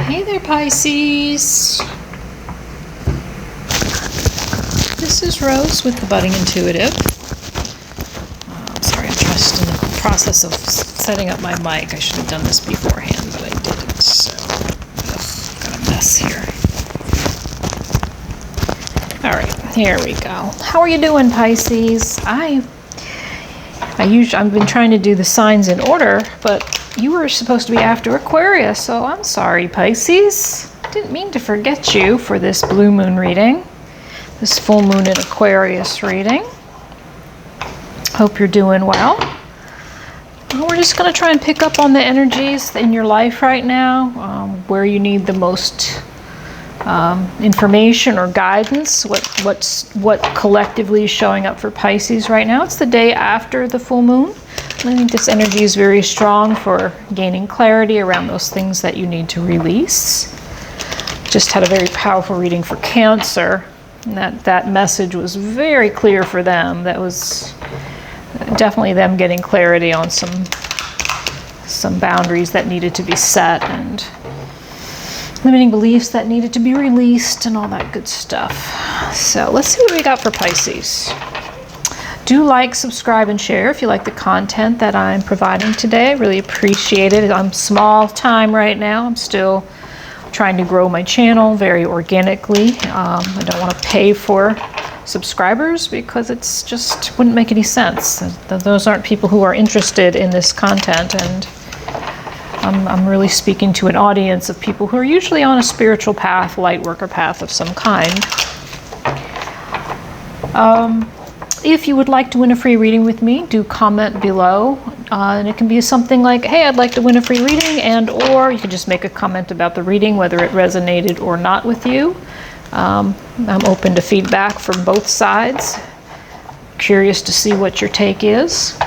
Hey there, Pisces. This is Rose with the Budding Intuitive. Sorry, I'm just in the process of setting up my mic. I should have done this beforehand, but I didn't, so got a mess here. All right, here we go. How are you doing, Pisces? I've been trying to do the signs in order, but you were supposed to be after Aquarius, so I'm sorry, Pisces. Didn't mean to forget you for this blue moon reading, this full moon in Aquarius reading. Hope you're doing well. We're just going to try and pick up on the energies in your life right now, where you need the most information or guidance, what collectively is showing up for Pisces right now. It's the day after the full moon. I think this energy is very strong for gaining clarity around those things that you need to release. Just had a very powerful reading for Cancer, and that message was very clear for them. That was definitely them getting clarity on some boundaries that needed to be set and limiting beliefs that needed to be released and all that good stuff. So let's see what we got for Pisces. Do like, subscribe, and share if you like the content that I'm providing today. Really appreciate it. I'm small time right now. I'm still trying to grow my channel very organically. I don't want to pay for subscribers because it's just wouldn't make any sense. Those aren't people who are interested in this content, and I'm really speaking to an audience of people who are usually on a spiritual path, light worker path of some kind. If you would like to win a free reading with me, do comment below. And it can be something like, hey, I'd like to win a free reading, and or you can just make a comment about the reading, whether it resonated or not with you. I'm open to feedback from both sides. Curious to see what your take is.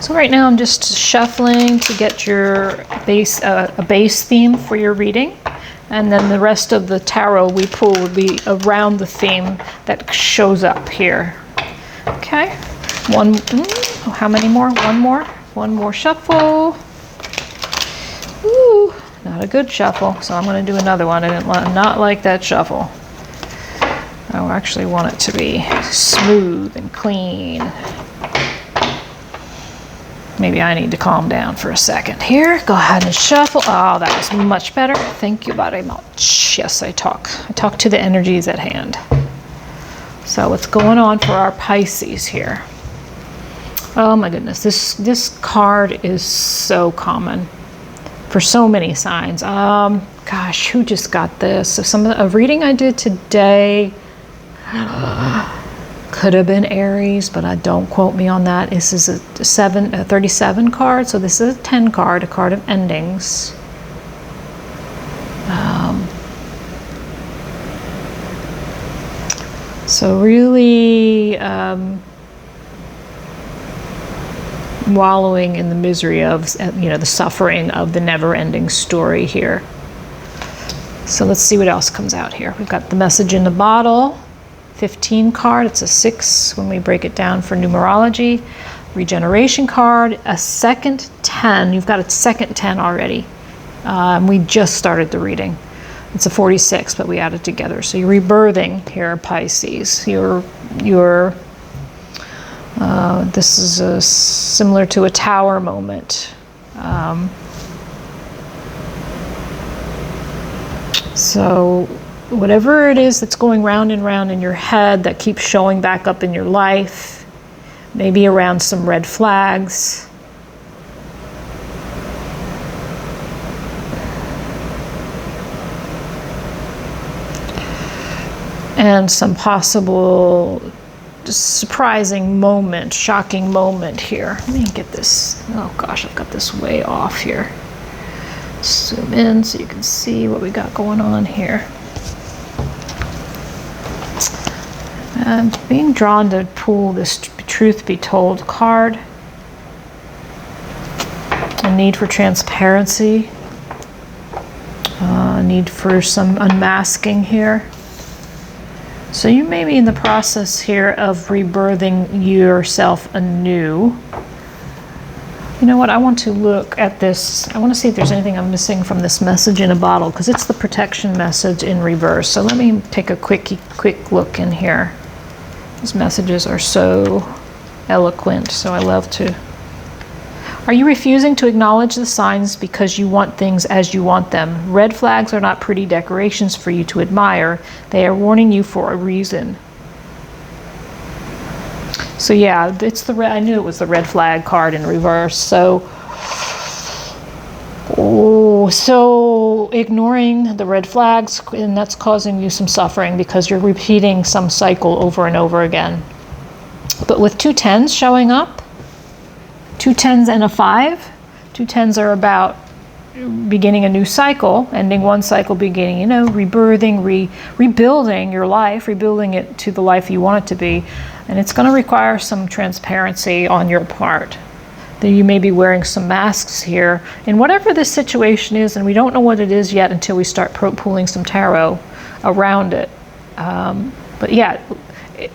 So right now I'm just shuffling to get your a base theme for your reading. And then the rest of the tarot we pull would be around the theme that shows up here. Okay, how many more? One more shuffle. Ooh, not a good shuffle, so I'm going to do another one. I did not like that shuffle. I actually want it to be smooth and clean. Maybe I need to calm down for a second here. Go ahead and shuffle. Oh, that was much better. Thank you very much. Yes, I talk to the energies at hand. So what's going on for our Pisces here? Oh my goodness, this card is so common for so many signs. Gosh, who just got this? So a reading I did today could have been Aries, but don't quote me on that. This is a 37 card, so this is a 10 card, a card of endings. So really wallowing in the misery of, the suffering of the never-ending story here. So let's see what else comes out here. We've got the message in the bottle, 15 card. It's a 6 when we break it down for numerology. Regeneration card, a second 10. You've got a second 10 already. We just started the reading. It's a 46, but we added together. So you're rebirthing here, Pisces. This is similar to a tower moment. So whatever it is that's going round and round in your head that keeps showing back up in your life, maybe around some red flags, and some possible surprising moment, shocking moment here. Let me get this. Oh gosh, I've got this way off here. Zoom in so you can see what we got going on here. I'm being drawn to pull this truth be told card. A need for transparency. A need for some unmasking here. So you may be in the process here of rebirthing yourself anew. You know what? I want to look at this. I want to see if there's anything I'm missing from this message in a bottle, because it's the protection message in reverse. So let me take a quick look in here. These messages are so eloquent, so I love to. Are you refusing to acknowledge the signs because you want things as you want them? Red flags are not pretty decorations for you to admire. They are warning you for a reason. So yeah, it's the I knew it was the red flag card in reverse. So, so ignoring the red flags, and that's causing you some suffering because you're repeating some cycle over and over again. But with 2 10s showing up, 2 10s and a 5, 2 10s are about beginning a new cycle, ending one cycle, beginning, you know, rebirthing, rebuilding your life, rebuilding it to the life you want it to be. And it's going to require some transparency on your part. That you may be wearing some masks here. And whatever this situation is, and we don't know what it is yet until we start pulling some tarot around it. But yeah,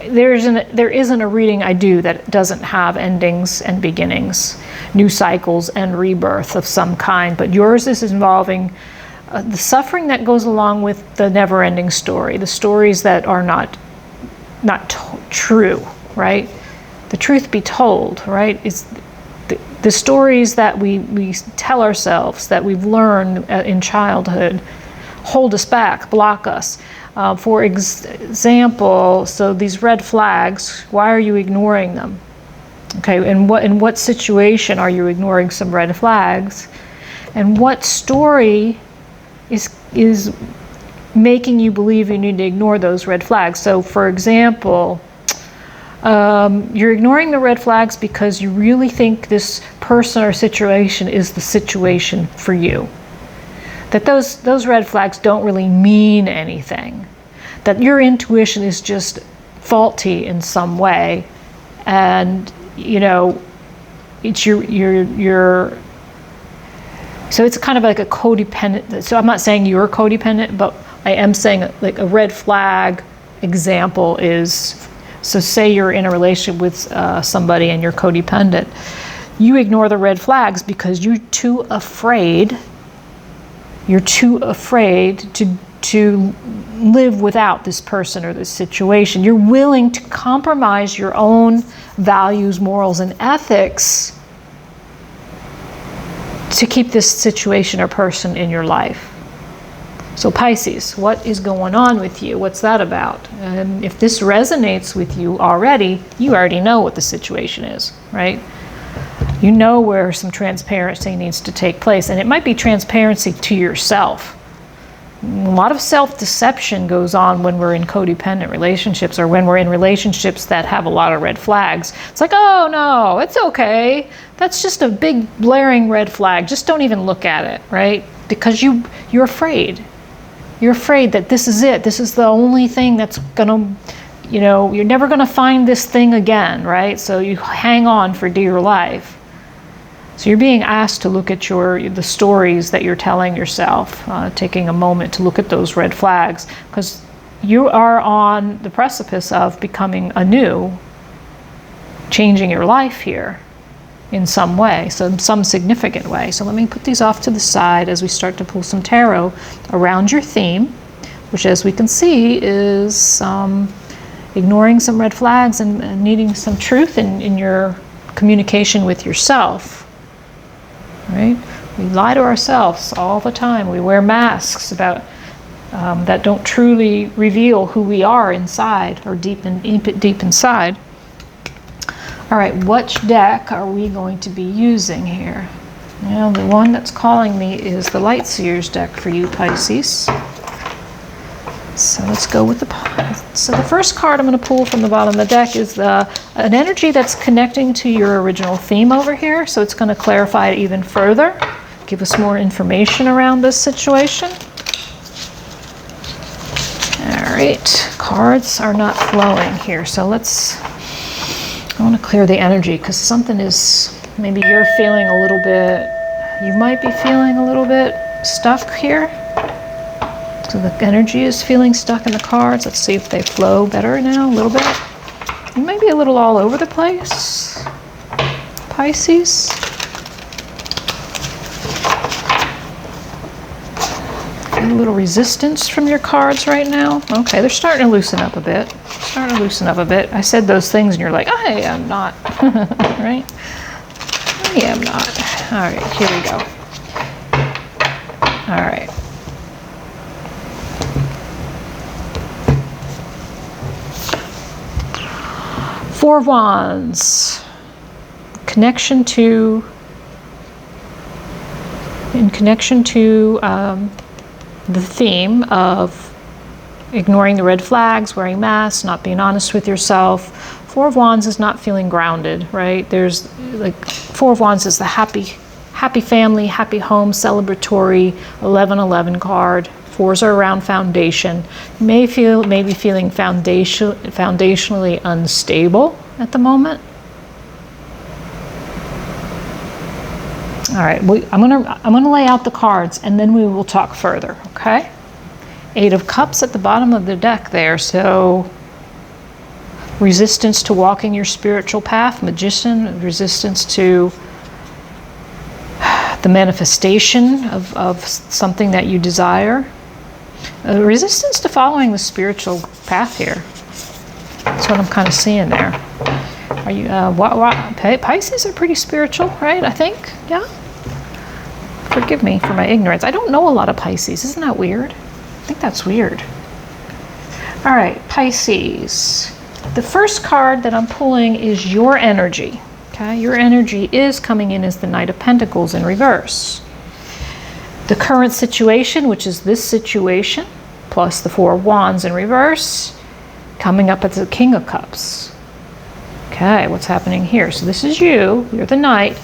there isn't a reading I do that doesn't have endings and beginnings, new cycles and rebirth of some kind. But yours is involving the suffering that goes along with the never-ending story, the stories that are not true, right? The truth be told, right? Is the stories that we tell ourselves that we've learned in childhood hold us back, block us. For example, so these red flags, why are you ignoring them? Okay, in what situation are you ignoring some red flags? And what story is making you believe you need to ignore those red flags? So for example, you're ignoring the red flags because you really think this person or situation is the situation for you. That those red flags don't really mean anything. That your intuition is just faulty in some way, and you know, it's your so it's kind of like a codependent. So I'm not saying you're codependent, but I am saying like a red flag example is, so say you're in a relationship with somebody and you're codependent. You ignore the red flags because you're too afraid. You're too afraid to live without this person or this situation. You're willing to compromise your own values, morals, and ethics to keep this situation or person in your life. So Pisces, what is going on with you? What's that about? And if this resonates with you already, you already know what the situation is, right? You know where some transparency needs to take place, and it might be transparency to yourself. A lot of self-deception goes on when we're in codependent relationships, or when we're in relationships that have a lot of red flags. It's like, oh no, it's okay. That's just a big blaring red flag. Just don't even look at it, right? Because you're afraid. You're afraid that this is it. This is the only thing that's gonna, you know, you're never gonna find this thing again, right? So you hang on for dear life. So you're being asked to look at the stories that you're telling yourself, taking a moment to look at those red flags, because you are on the precipice of becoming anew, changing your life here in some way, so in some significant way. So let me put these off to the side as we start to pull some tarot around your theme, which, as we can see, is ignoring some red flags and needing some truth in your communication with yourself. Right? We lie to ourselves all the time. We wear masks about that don't truly reveal who we are inside, or deep inside. All right, which deck are we going to be using here? Well, the one that's calling me is the Light Seers deck for you, Pisces. So let's go with so the first card I'm going to pull from the bottom of the deck is an energy that's connecting to your original theme over here. So it's going to clarify it even further, give us more information around this situation. All right, cards are not flowing here. So I want to clear the energy, because something is, maybe you're feeling a little bit, you might be feeling a little bit stuck here. So the energy is feeling stuck in the cards. Let's see if they flow better now, a little bit. You might be a little all over the place, Pisces. A little resistance from your cards right now. Okay, they're starting to loosen up a bit. Starting to loosen up a bit. I said those things and you're like, I am not. Right? I am not. All right, here we go. All right. Four of Wands. In connection to the theme of ignoring the red flags, wearing masks, not being honest with yourself. Four of Wands is not feeling grounded, right? There's like Four of Wands is the happy family, happy home, celebratory 11-11 card. Fours are around foundation. You may be feeling foundationally unstable at the moment. All right, I'm gonna lay out the cards and then we will talk further, okay? Eight of Cups at the bottom of the deck there, so resistance to walking your spiritual path, Magician, resistance to the manifestation of something that you desire, resistance to following the spiritual path here. That's what I'm kind of seeing there. Are you, Pisces are pretty spiritual, right? I think, yeah? Forgive me for my ignorance. I don't know a lot of Pisces. Isn't that weird? I think that's weird. All right, Pisces. The first card that I'm pulling is your energy. Okay, your energy is coming in as the Knight of Pentacles in reverse. The current situation, which is this situation, plus the Four of Wands in reverse, coming up as the King of Cups. Okay, what's happening here? So this is you. You're the Knight.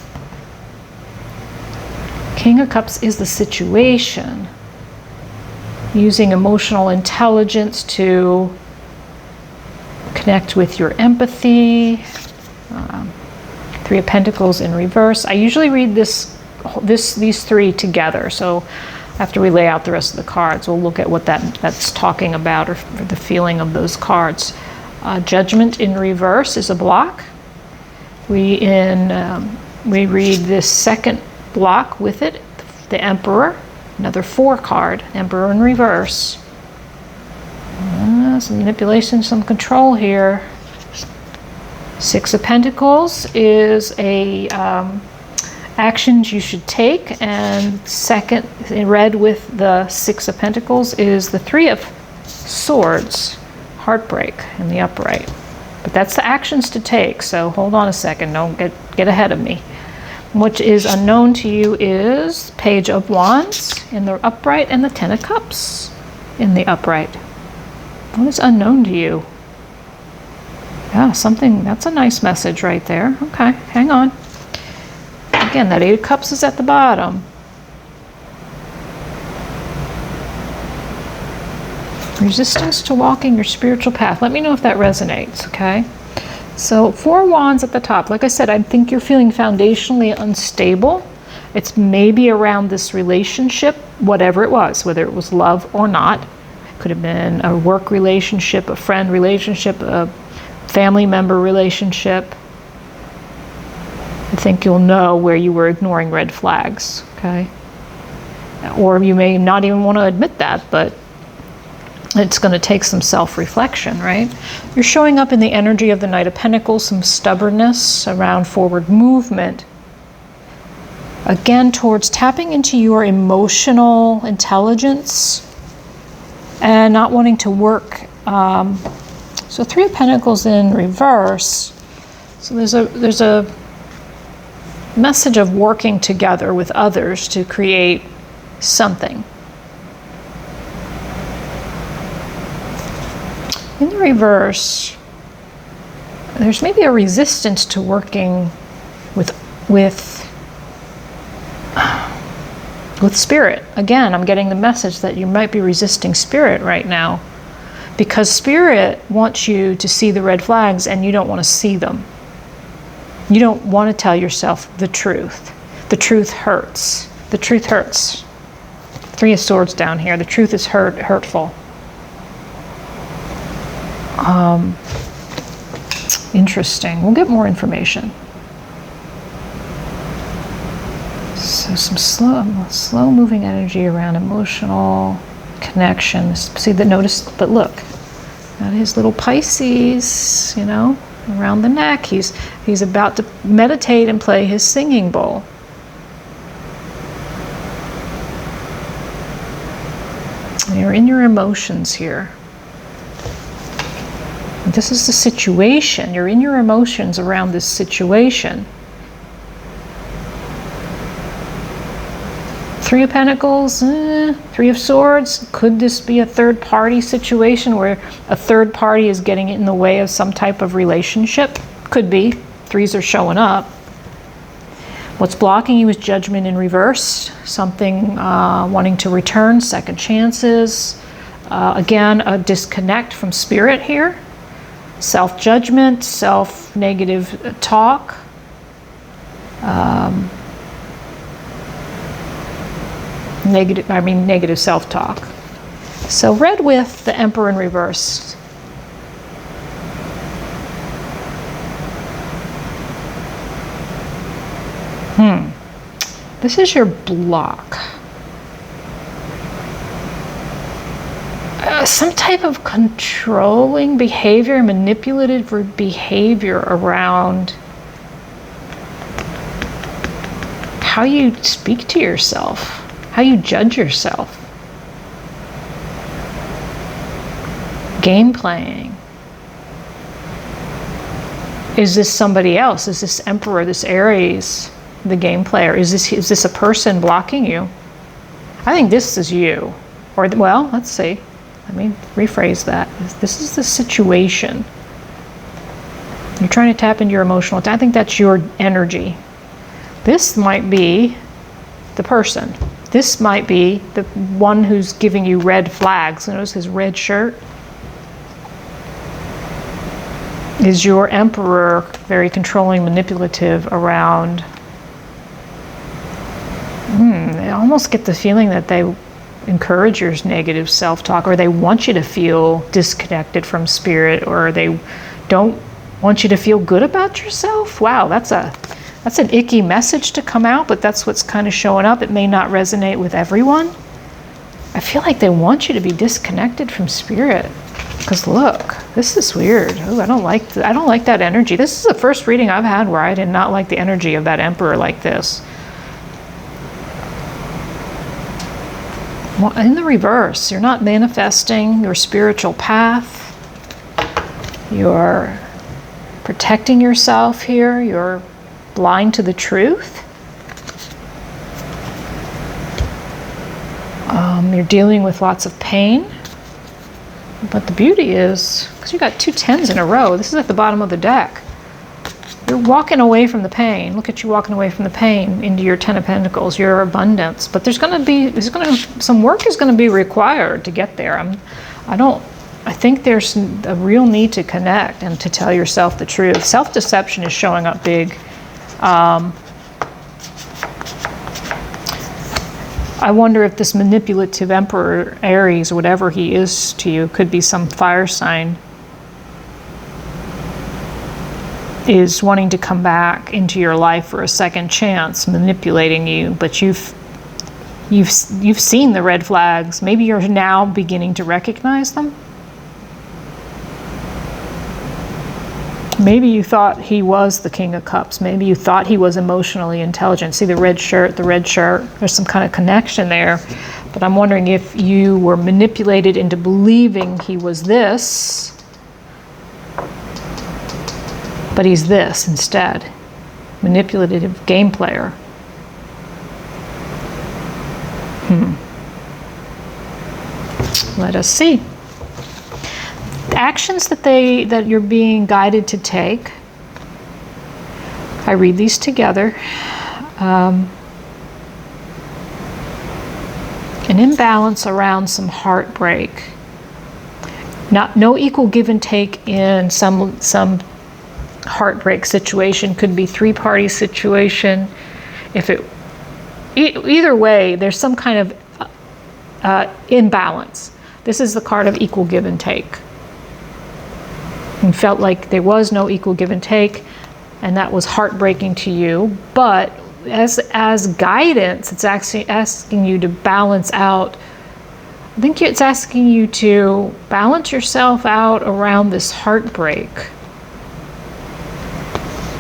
King of Cups is the situation. Using emotional intelligence to connect with your empathy. Three of Pentacles in reverse. I usually read these three together. So after we lay out the rest of the cards, we'll look at what that's talking about, or the feeling of those cards. Judgment in reverse is a block. We read this second block with it, the Emperor, another 4 card, Emperor in reverse. Some manipulation, some control here. 6 of Pentacles is a actions you should take, and second in red with the 6 of Pentacles is the 3 of Swords, heartbreak in the upright. But that's the actions to take, so hold on a second, don't get ahead of me. What is unknown to you is Page of Wands in the upright and the 10 of Cups in the upright. What is unknown to you? Yeah, something, that's a nice message right there. Okay, hang on. Again, that 8 of Cups is at the bottom. Resistance to walking your spiritual path. Let me know if that resonates, okay? So 4 Wands at the top. Like I said, I think you're feeling foundationally unstable. It's maybe around this relationship, whatever it was, whether it was love or not. It could have been a work relationship, a friend relationship, a family member relationship. I think you'll know where you were ignoring red flags, okay? Or you may not even want to admit that, but it's going to take some self-reflection, right? You're showing up in the energy of the Knight of Pentacles, some stubbornness around forward movement. Again, towards tapping into your emotional intelligence and not wanting to work. So 3 of Pentacles in reverse. So there's a message of working together with others to create something. In the reverse, there's maybe a resistance to working with spirit. Again, I'm getting the message that you might be resisting spirit right now, because spirit wants you to see the red flags and you don't want to see them. You don't want to tell yourself the truth. The truth hurts. The truth hurts. 3 of Swords down here. The truth is hurtful. Interesting. We'll get more information. So some slow moving energy around emotional connection. See the notice, but look, got his little Pisces, you know, around the neck. He's about to meditate and play his singing bowl. You're in your emotions here. This is the situation. You're in your emotions around this situation. Three of Pentacles, Three of Swords. Could this be a third party situation where a third party is getting in the way of some type of relationship? Could be. Threes are showing up. What's blocking you is judgment in reverse. Something wanting to return, second chances. Again, a disconnect from spirit here. Self-judgment, self-negative talk. Negative self-talk. So red with the Emperor in reverse. This is your block. Some type of controlling behavior, manipulative behavior around how you speak to yourself, how you judge yourself. Game playing. Is this somebody else? Is this Emperor, this Aries, the game player? Is this a person blocking you? I think this is you. Or, well, let's see. Let me rephrase that. This is the situation. You're trying to tap into your emotional. I think that's your energy. This might be the person. This might be the one who's giving you red flags. Notice his red shirt. Is your Emperor very controlling, manipulative around? I almost get the feeling that they encourage your negative self-talk, or they want you to feel disconnected from spirit, or they don't want you to feel good about yourself. Wow, that's an icky message to come out, but that's what's kind of showing up. It may not resonate with everyone. I feel like they want you to be disconnected from spirit. Because look, this is weird. Ooh, I don't like that energy. This is the first reading I've had where I did not like the energy of that Emperor like this. Well, in the reverse, you're not manifesting your spiritual path. You're protecting yourself here. You're blind to the truth. You're dealing with lots of pain. But the beauty is, because you got two tens in a row, this is at the bottom of the deck. You're walking away from the pain. Look at you walking away from the pain into your Ten of Pentacles, your abundance. But some work is going to be required to get there. I think there's a real need to connect and to tell yourself the truth. Self-deception is showing up big. I wonder if this manipulative Emperor, Aries, or whatever he is to you, could be some fire sign, is wanting to come back into your life for a second chance, manipulating you, but you've seen the red flags. Maybe you're now beginning to recognize them. Maybe you thought he was the King of Cups. Maybe you thought he was emotionally intelligent. See the red shirt, There's some kind of connection there. But I'm wondering if you were manipulated into believing he was this, but he's this instead. Manipulative game player. Let us see. Actions that you're being guided to take. I read these together. An imbalance around some heartbreak. No equal give and take in some heartbreak situation. Could be three-party situation. Either way, there's some kind of imbalance. This is the card of equal give and take. You felt like there was no equal give and take, and that was heartbreaking to you, but as guidance, it's actually asking you to balance out. I think it's asking you to balance yourself out around this heartbreak.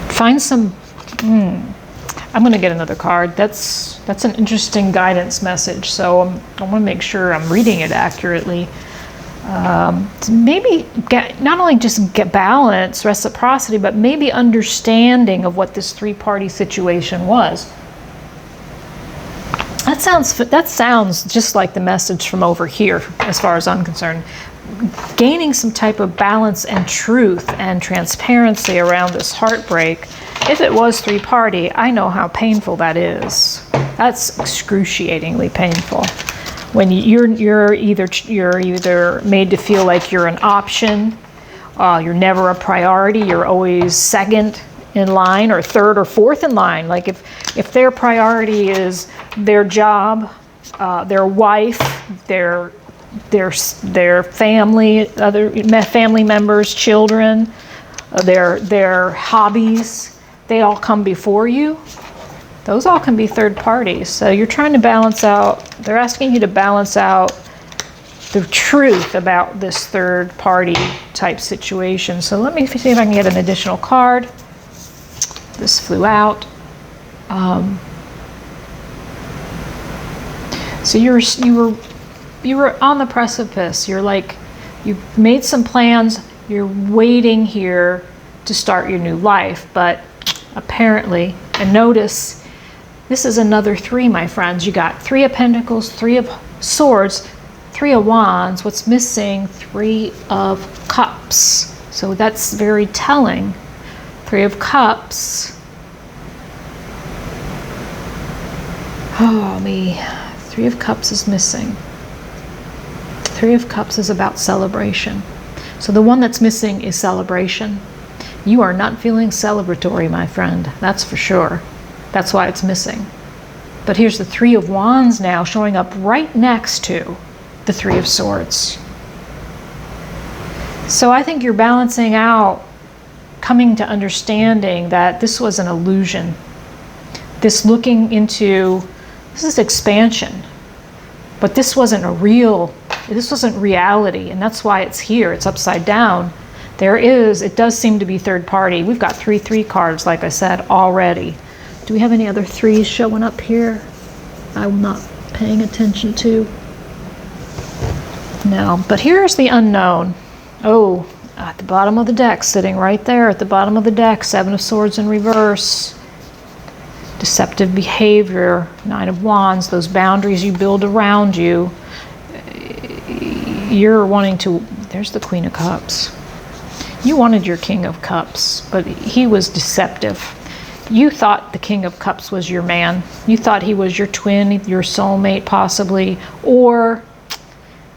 Find some. I'm going to get another card. That's an interesting guidance message. So I want to make sure I'm reading it accurately. Maybe not only just get balance, reciprocity, but maybe understanding of what this three-party situation was. That sounds just like the message from over here, as far as I'm concerned. Gaining some type of balance and truth and transparency around this heartbreak. If it was three-party, I know how painful that is. That's excruciatingly painful. When you're either made to feel like you're an option, you're never a priority, you're always second in line or third or fourth in line. Like if their priority is their job, their wife, their family, other family members, children, their hobbies, they all come before you. Those all can be third parties. So you're trying to balance out, they're asking you to balance out the truth about this third party type situation. So let me see if I can get an additional card. This flew out. So you were on the precipice. You're like, you made some plans. You're waiting here to start your new life, but apparently, and notice, this is another three, my friends. You got 3 of Pentacles, 3 of Swords, 3 of Wands. What's missing? 3 of Cups. So that's very telling. 3 of Cups. Oh, me. 3 of Cups is missing. 3 of Cups is about celebration. So the one that's missing is celebration. You are not feeling celebratory, my friend. That's for sure. That's why it's missing. But here's the 3 of Wands now showing up right next to the 3 of Swords. So I think you're balancing out, coming to understanding that this was an illusion. This is expansion. But this wasn't reality, and that's why it's here. It's upside down. It does seem to be third party. We've got 3 cards, like I said, already. Do we have any other 3s showing up here I'm not paying attention to? No, but here's the unknown. Oh, at the bottom of the deck, sitting right there at the bottom of the deck, 7 of Swords in reverse. Deceptive behavior, 9 of Wands, those boundaries you build around you. You're wanting to, there's the Queen of Cups. You wanted your King of Cups, but he was deceptive. You thought the King of Cups was your man. You thought he was your twin, your soulmate possibly, or,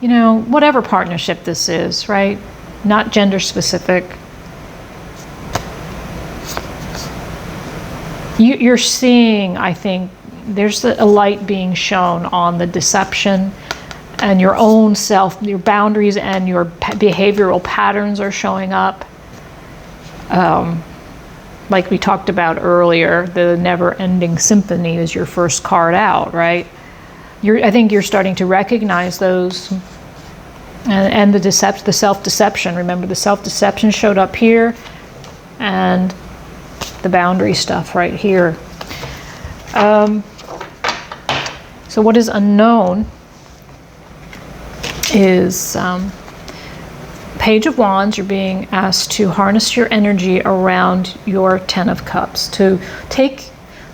whatever partnership this is, right? Not gender specific. You're seeing, I think, there's a light being shown on the deception and your own self, your boundaries and your behavioral patterns are showing up. Like we talked about earlier, the never-ending symphony is your first card out, right? I think you're starting to recognize those, and the self-deception. Remember, the self-deception showed up here, and the boundary stuff right here. So what is unknown is Page of Wands. You're being asked to harness your energy around your 10 of Cups.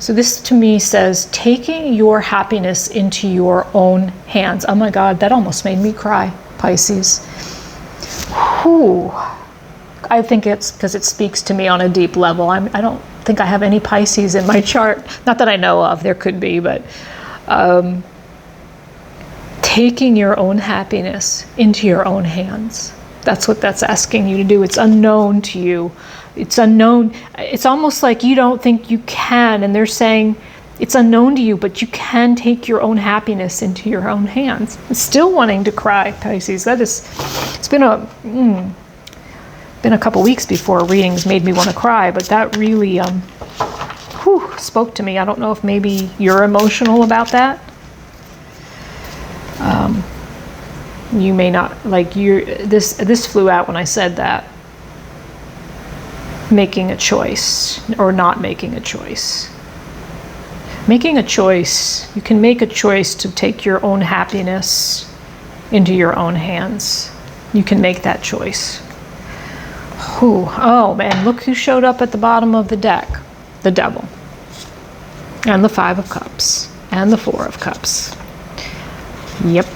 So this to me says taking your happiness into your own hands. Oh my God, that almost made me cry, Pisces. Whew. I think it's because it speaks to me on a deep level. I don't think I have any Pisces in my chart. Not that I know of, there could be, but taking your own happiness into your own hands. That's what that's asking you to do. It's unknown to you. It's unknown. It's almost like you don't think you can, and they're saying it's unknown to you, but you can take your own happiness into your own hands. I'm still wanting to cry, Pisces. It's been a couple weeks before readings made me want to cry, but that really, whew, spoke to me. I don't know if maybe you're emotional about that. You may not, like, this flew out when I said that. Making a choice or not making a choice. Making a choice. You can make a choice to take your own happiness into your own hands. You can make that choice. Ooh, oh man, look who showed up at the bottom of the deck. The Devil. And the Five of Cups. And the Four of Cups. Yep.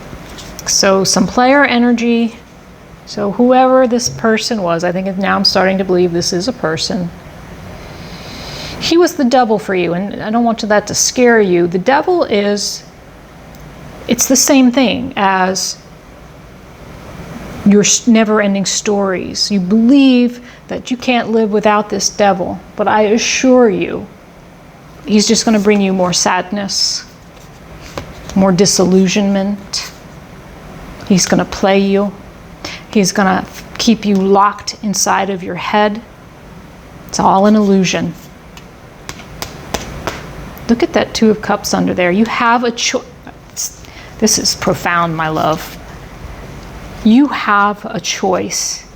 So some player energy. So whoever this person was, I think now I'm starting to believe this is a person. He was the devil for you, and I don't want that to scare you. The devil it's the same thing as your never-ending stories. You believe that you can't live without this devil, but I assure you, he's just going to bring you more sadness, more disillusionment. He's going to play you. He's going to keep you locked inside of your head. It's all an illusion. Look at that Two of Cups under there. You have a choice. This is profound, my love. You have a choice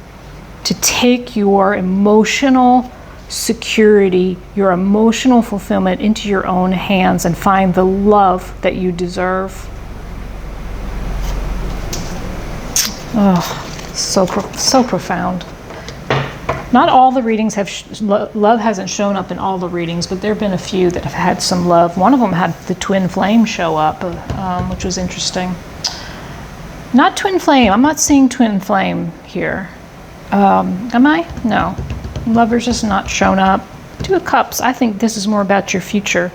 to take your emotional security, your emotional fulfillment into your own hands and find the love that you deserve. Oh, so profound. Not all the readings have, love hasn't shown up in all the readings, but there have been a few that have had some love. One of them had the twin flame show up, which was interesting. Not twin flame, I'm not seeing twin flame here. Am I? No. Lovers is not shown up. Two of Cups, I think this is more about your future.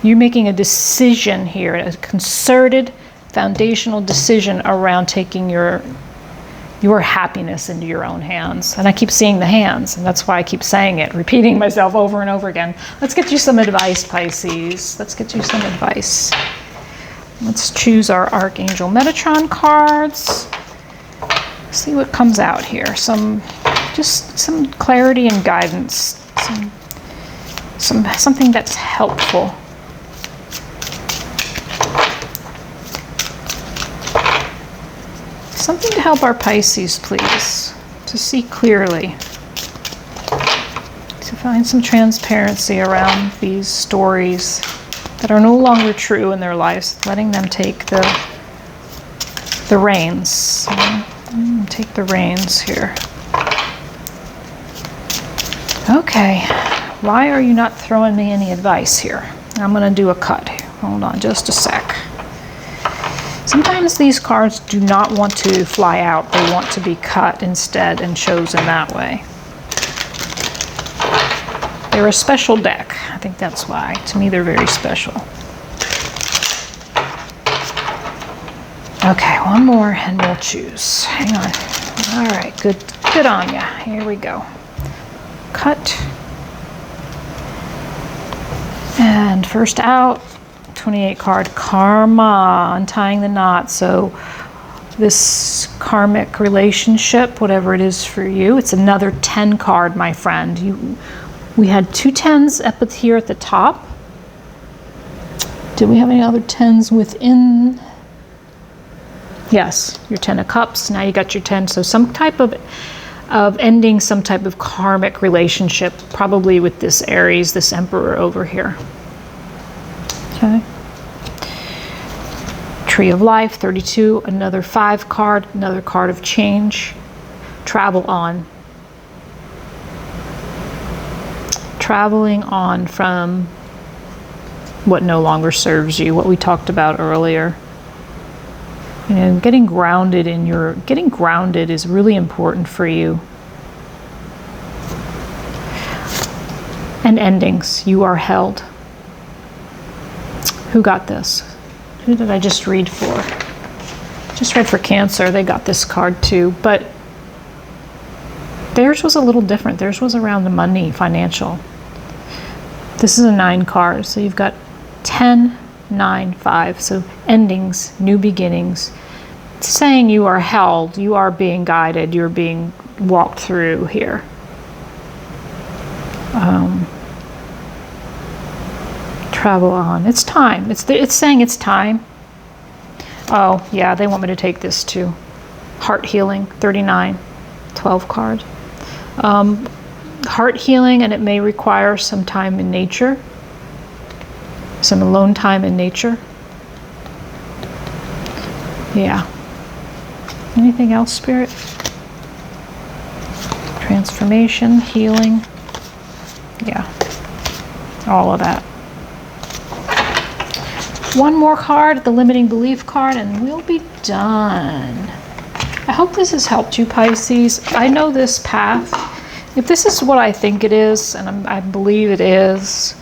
You're making a decision here, a concerted, foundational decision around taking your happiness into your own hands. And I keep seeing the hands, and that's why I keep saying it, repeating myself over and over again. Let's get you some advice, Pisces. Let's get you some advice. Let's choose our Archangel Metatron cards. See what comes out here. Just some clarity and guidance. Something that's helpful. Something to help our Pisces, please, to see clearly, to find some transparency around these stories that are no longer true in their lives, letting them take the reins. Take the reins here. Okay, why are you not throwing me any advice here? I'm going to do a cut here. Hold on just a sec. Sometimes these cards do not want to fly out. They want to be cut instead and chosen that way. They're a special deck. I think that's why. To me, they're very special. Okay, one more and we'll choose. Hang on. All right, good on ya. Here we go. Cut. And first out, 28 card Karma, untying the knot. So this karmic relationship, whatever it is for you, it's another 10 card, my friend. We had 2 10s up here at the top. Did we have any other 10s within? Yes, your 10 of Cups. Now you got your 10. So some type of ending some type of karmic relationship, probably with this Aries, this Emperor over here. Okay. Tree of Life, 32, another 5 card, another card of change. Travel on. Traveling on from what no longer serves you, what we talked about earlier. And getting grounded is really important for you. And endings, you are held. Who got this? Who did I just read for? Just read for Cancer. They got this card too, but theirs was a little different. Theirs was around the money, financial. This is a 9 card, so you've got 10, 9, 5. So endings, new beginnings. It's saying you are held, you are being guided, you're being walked through here. Travel on. It's time. It's saying it's time. Oh, yeah, they want me to take this too. Heart healing, 39, 12 card. Heart healing, and it may require some time in nature. Some alone time in nature. Yeah. Anything else, Spirit? Transformation, healing. Yeah. All of that. One more card, the limiting belief card, and we'll be done. I hope this has helped you, Pisces. I know this path. If this is what I think it is, and I believe it is,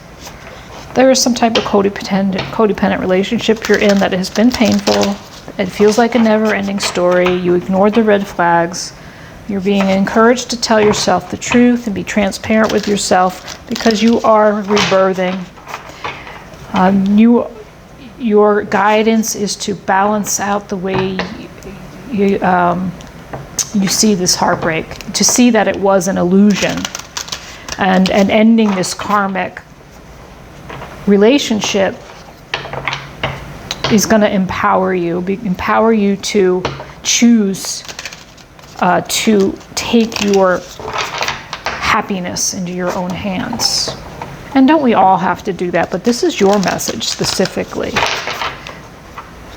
there is some type of codependent relationship you're in that has been painful. It feels like a never-ending story. You ignored the red flags. You're being encouraged to tell yourself the truth and be transparent with yourself because you are rebirthing. Your guidance is to balance out the way you see this heartbreak, to see that it was an illusion, and ending this karmic relationship is going to empower you to choose to take your happiness into your own hands. And don't we all have to do that? But this is your message specifically.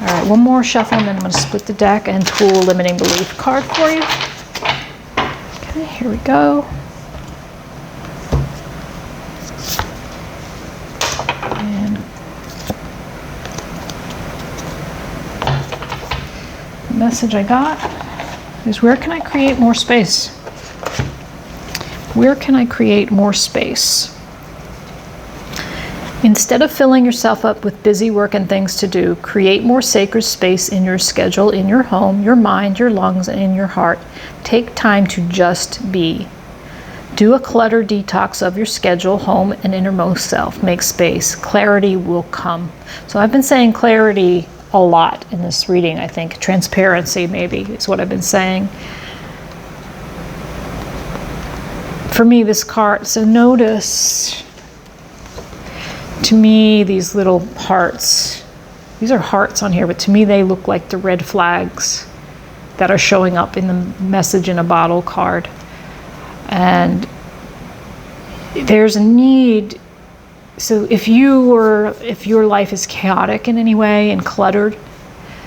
All right, one more shuffle, and then I'm going to split the deck and pull a limiting belief card for you. Okay, here we go. And the message I got is, where can I create more space? Where can I create more space? Instead of filling yourself up with busy work and things to do, create more sacred space in your schedule, in your home, your mind, your lungs, and in your heart. Take time to just be. Do a clutter detox of your schedule, home, and innermost self. Make space. Clarity will come. So I've been saying clarity a lot in this reading, I think. Transparency, maybe, is what I've been saying. For me, this card, so notice... To me, these little hearts, these are hearts on here, but to me they look like the red flags that are showing up in the message in a bottle card. And there's a need, so if your life is chaotic in any way and cluttered,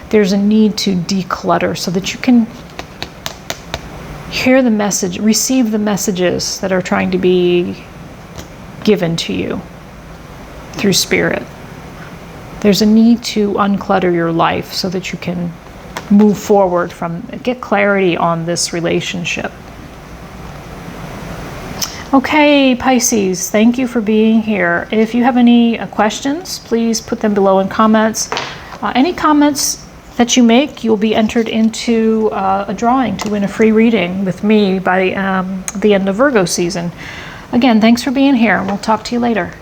there's a need to declutter so that you can hear the message, receive the messages that are trying to be given to you through spirit. There's a need to unclutter your life so that you can move forward get clarity on this relationship. Okay, Pisces, thank you for being here. If you have any questions, please put them below in comments. Any comments that you make, you'll be entered into a drawing to win a free reading with me by the end of Virgo season. Again, thanks for being here, and we'll talk to you later.